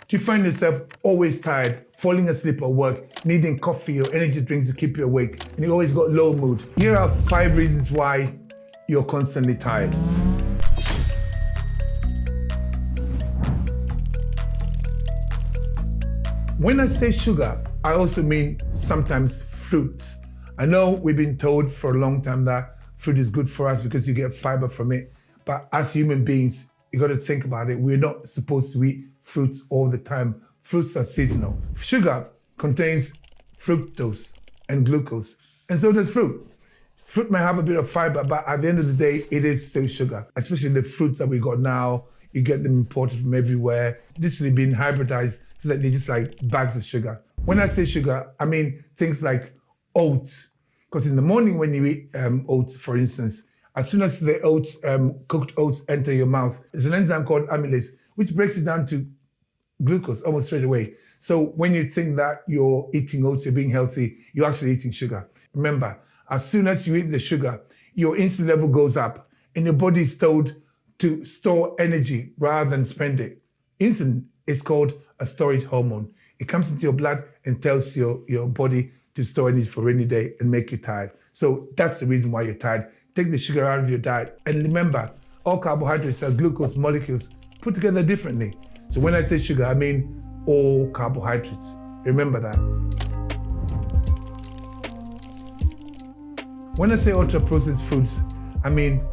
Do you find yourself always tired, falling asleep at work, needing coffee or energy drinks to keep you awake, and you always got low mood? Here are 5 reasons why you're constantly tired. When I say sugar, I also mean sometimes fruit. I know we've been told for a long time that fruit is good for us because you get fiber from it. But as human beings, you got to think about it. We're not supposed to eat fruits all the time. Fruits are seasonal. Sugar contains fructose and glucose, and so does fruit. Fruit might have a bit of fiber, but at the end of the day, it is still sugar. Especially the fruits that we got now, you get them imported from everywhere. Literally being hybridized so that they're just like bags of sugar. When I say sugar, I mean things like oats. Because in the morning when you eat oats, for instance, as soon as the oats, cooked oats enter your mouth, there's an enzyme called amylase, which breaks it down to glucose almost straight away. So when you think that you're eating oats, you're being healthy, you're actually eating sugar. Remember, as soon as you eat the sugar, your insulin level goes up and your body is told to store energy rather than spend it. Insulin is called a storage hormone. It comes into your blood and tells your body to store energy for a rainy day and make you tired. So that's the reason why you're tired. Take the sugar out of your diet. And remember, all carbohydrates are glucose molecules put together differently. So when I say sugar, I mean all carbohydrates. Remember that. When I say ultra-processed foods, I mean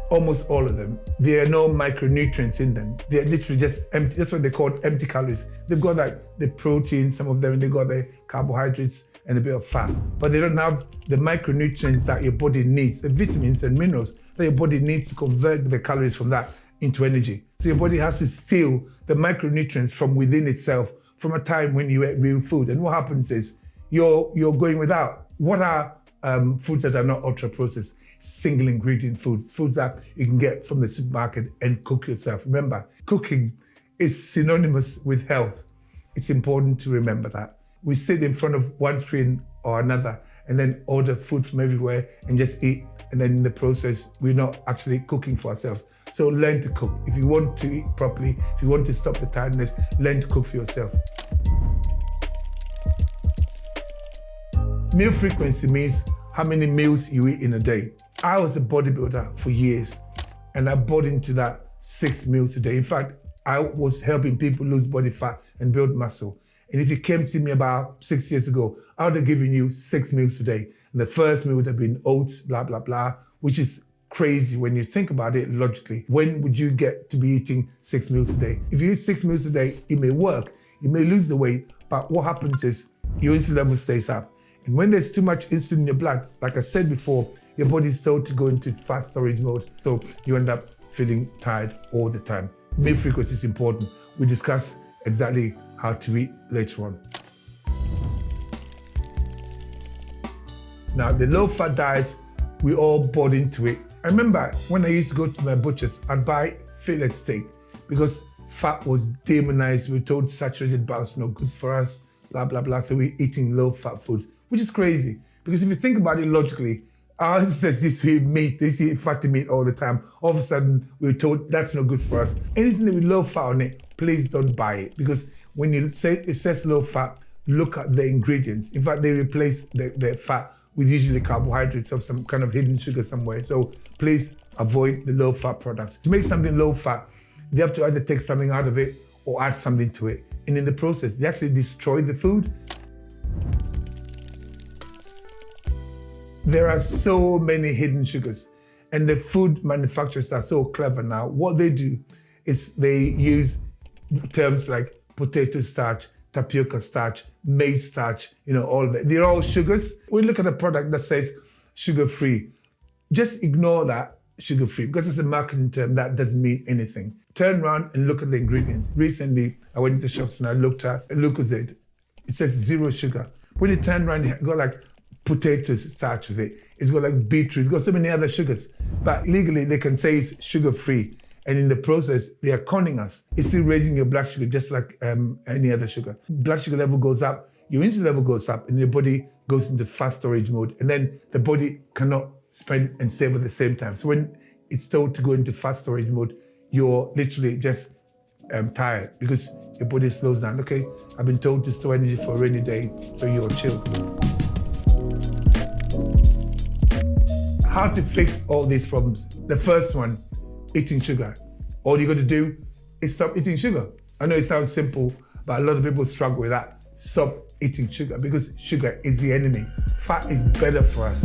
almost all of them. There are no micronutrients in them. They're literally just empty. That's what they call empty calories. They've got like the protein, some of them, and they've got the carbohydrates and a bit of fat. But they don't have the micronutrients that your body needs, the vitamins and minerals that your body needs to convert the calories from that into energy. So your body has to steal the micronutrients from within itself from a time when you ate real food. And what happens is you're going without. What are foods that are not ultra-processed? Single ingredient foods, foods that you can get from the supermarket and cook yourself. Remember, cooking is synonymous with health. It's important to remember that. We sit in front of one screen or another and then order food from everywhere and just eat. And then in the process, we're not actually cooking for ourselves. So learn to cook. If you want to eat properly, if you want to stop the tiredness, learn to cook for yourself. Meal frequency means how many meals you eat in a day. I was a bodybuilder for years and I bought into that 6 meals a day. In fact, I was helping people lose body fat and build muscle. And if you came to me about 6 years ago, I would have given you 6 meals a day. And the first meal would have been oats, blah, blah, blah, which is crazy when you think about it logically. When would you get to be eating 6 meals a day? If you eat 6 meals a day, it may work. You may lose the weight, but what happens is your insulin level stays up. And when there's too much insulin in your blood, like I said before, your body is told to go into fast storage mode. So you end up feeling tired all the time. Meal frequency is important. We discuss exactly how to eat later on. Now, the low-fat diets, we all bought into it. I remember when I used to go to my butcher's, I'd buy fillet steak because fat was demonized. We were told saturated fat is no good for us, blah, blah, blah. So we're eating low-fat foods, which is crazy. Because if you think about it logically, our ancestors used to eat meat, they used to eat fatty meat all the time. All of a sudden, we were told that's not good for us. Anything with low fat on it, please don't buy it. Because when you say it says low fat, look at the ingredients. In fact, they replace the fat with usually carbohydrates of some kind of hidden sugar somewhere. So please avoid the low fat products. To make something low fat, they have to either take something out of it or add something to it. And in the process, they actually destroy the food. There are so many hidden sugars, and the food manufacturers are so clever now. What they do is they use terms like potato starch, tapioca starch, maize starch, all of that. They're all sugars. We look at a product that says sugar-free. Just ignore that sugar-free because it's a marketing term that doesn't mean anything. Turn around and look at the ingredients. Recently, I went into shops and I looked at Lucozade. It says 0 sugar. When you turn around, you got like potato starch with it. It's got like beetroot. It's got so many other sugars. But legally, they can say it's sugar-free. And in the process, they are conning us. It's still raising your blood sugar just like any other sugar. Blood sugar level goes up, your insulin level goes up, and your body goes into fast storage mode. And then the body cannot spend and save at the same time. So when it's told to go into fast storage mode, you're literally just tired because your body slows down. Okay, I've been told to store energy for a rainy day, so you're chill. How to fix all these problems? The first one, eating sugar. All you got to do is stop eating sugar. I know it sounds simple, but a lot of people struggle with that. Stop eating sugar because sugar is the enemy. Fat is better for us.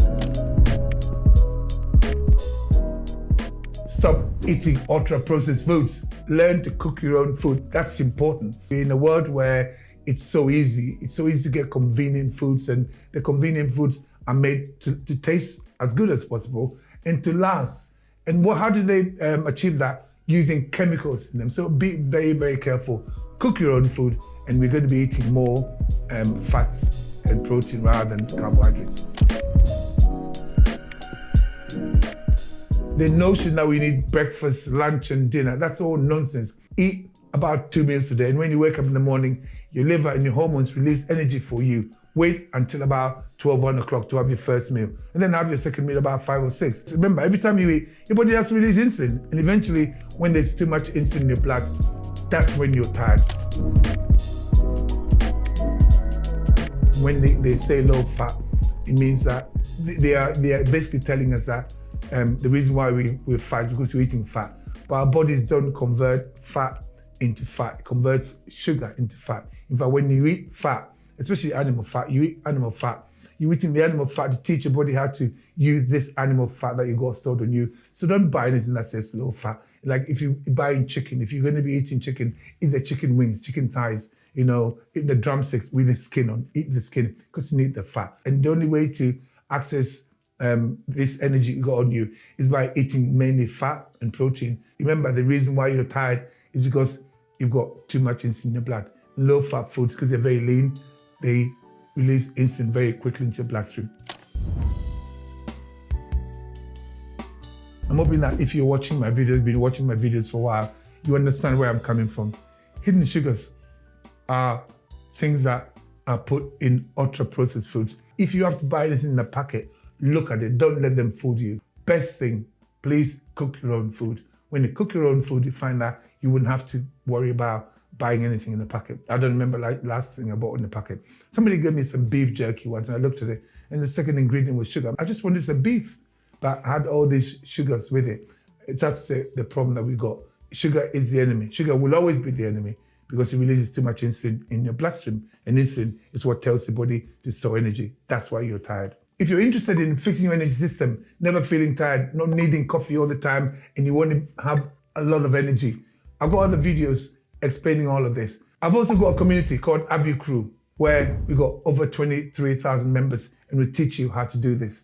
Stop eating ultra-processed foods. Learn to cook your own food. That's important. In a world where it's so easy to get convenient foods, and the convenient foods are made to taste as good as possible and to last. And how do they achieve that? Using chemicals in them. So be very, very careful. Cook your own food, and we're going to be eating more fats and protein rather than carbohydrates. The notion that we need breakfast, lunch, and dinner, that's all nonsense. Eat about 2 meals a day, and when you wake up in the morning, your liver and your hormones release energy for you. Wait until about 12, 1 o'clock to have your first meal, and then have your second meal about 5 or 6. Remember, every time you eat, your body has to release insulin, and eventually, when there's too much insulin in your blood, that's when you're tired. When they say low fat, it means that they are basically telling us that the reason why we're fat is because we're eating fat. But our bodies don't convert fat into fat. It converts sugar into fat. In fact, when you eat fat, especially animal fat, you eat animal fat, you're eating the animal fat to teach your body how to use this animal fat that you got stored on you. So don't buy anything that says low fat. Like if you're buying chicken, if you're going to be eating chicken, eat the chicken wings, chicken thighs, eat the drumsticks with the skin on, eat the skin because you need the fat. And the only way to access this energy you got on you is by eating mainly fat and protein. Remember, the reason why you're tired is because you've got too much insulin in your blood. Low fat foods, because they're very lean, they release insulin very quickly into your bloodstream. I'm hoping that if you're watching my videos, been watching my videos for a while, you understand where I'm coming from. Hidden sugars are things that are put in ultra-processed foods. If you have to buy this in a packet, look at it. Don't let them fool you. Best thing, please cook your own food. When you cook your own food, you find that you wouldn't have to worry about buying anything in the packet. I don't remember last thing I bought in the packet. Somebody gave me some beef jerky once and I looked at it and the second ingredient was sugar. I just wanted some beef, but had all these sugars with it. That's the problem that we got. Sugar is the enemy. Sugar will always be the enemy because it releases too much insulin in your bloodstream. And insulin is what tells the body to store energy. That's why you're tired. If you're interested in fixing your energy system, never feeling tired, not needing coffee all the time, and you want to have a lot of energy, I've got other videos explaining all of this. I've also got a community called ABBEW CREW, where we got over 23,000 members, and we teach you how to do this.